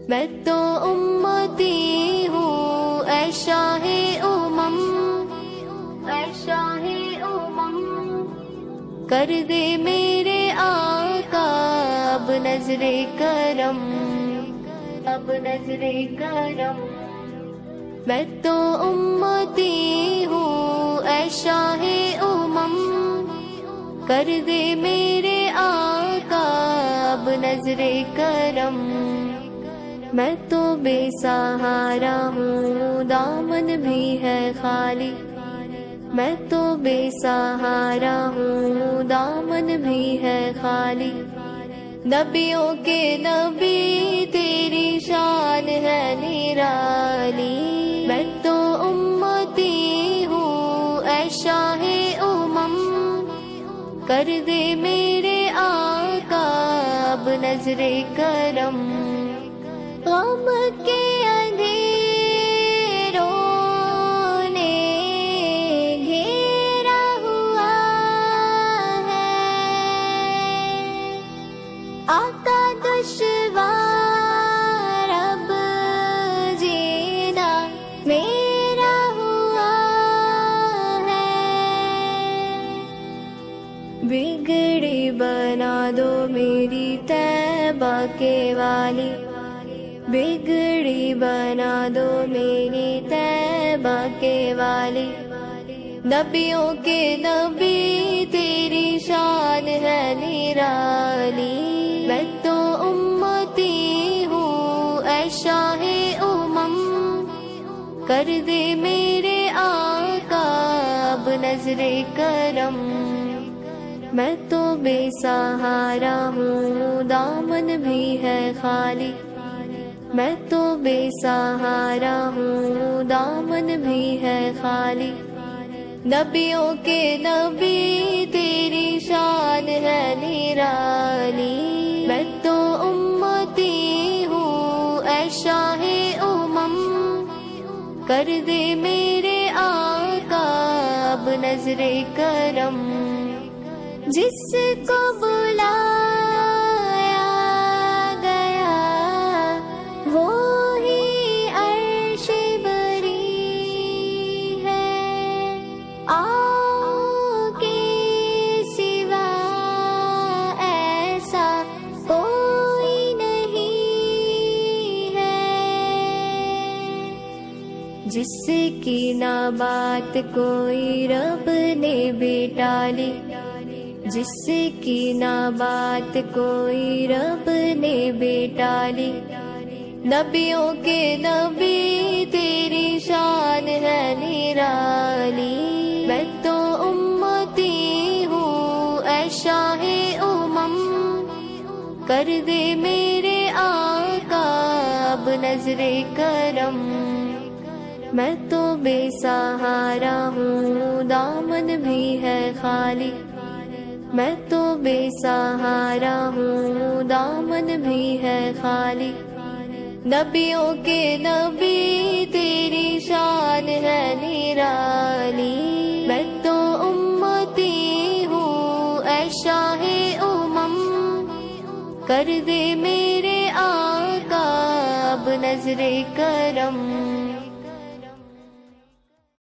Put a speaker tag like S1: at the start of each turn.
S1: میں تو امتی ہوں اے شاہ امم، اے شاہ امم، کر دے میرے آقا اب نظر کرم، اب نظر کرم۔ میں تو امتی ہوں اے شاہ امم، کر دے میرے آقا اب نظر کرم۔ میں تو بے سہارا ہوں دامن بھی ہے خالی، میں تو بے سہارا ہوں دامن بھی ہے خالی۔ نبیوں کے نبی تیری شان ہے نرالی، میں تو امتی ہوں اے شاہ امم، کر دے میرے آقا اب نظر کرم۔ غم کے اندھیروں نے گھیرا ہوا ہے، آقا دشوار اب جینا میرا ہوا ہے۔ بگڑی بنا دو میری طیبہ کے والی، بگڑی بنا دو میری طیبہ کے والی۔ نبیوں کے نبی تیری شان ہے نرالی، میں تو امتی ہوں اے شاہ امم، کر دے میرے آقا اب نظر کرم۔ میں تو بے سہارا ہوں دامن بھی ہے خالی، میں تو بے سہارا ہوں دامن بھی ہے خالی۔ نبیوں کے نبی تیری شان ہے نرالی، میں تو امتی ہوں اے شاہ امم، کر دے میرے آقا اب نظر کرم۔ جس کو بلایا گیا وہی عرش بری ہے، آپ کے سوا ایسا کوئی نہیں ہے۔ جس کی نہ بات کوئی رب نے بھی ٹالی، جس کی نہ بات کوئی رب نے بھی ٹالی۔ نبیوں کے نبی تیری شان ہے نرالی، میں تو امتی ہوں اے شاہ امم، کر دے میرے آقا اب نظر کرم۔ میں تو بے سہارا ہوں دامن بھی ہے خالی، میں تو بے سہارا ہوں دامن بھی ہے خالی۔ نبیوں کے نبی تیری شان ہے نرالی، میں تو امتی ہوں اے شاہ امم، کر دے میرے آقا اب نظر کرم۔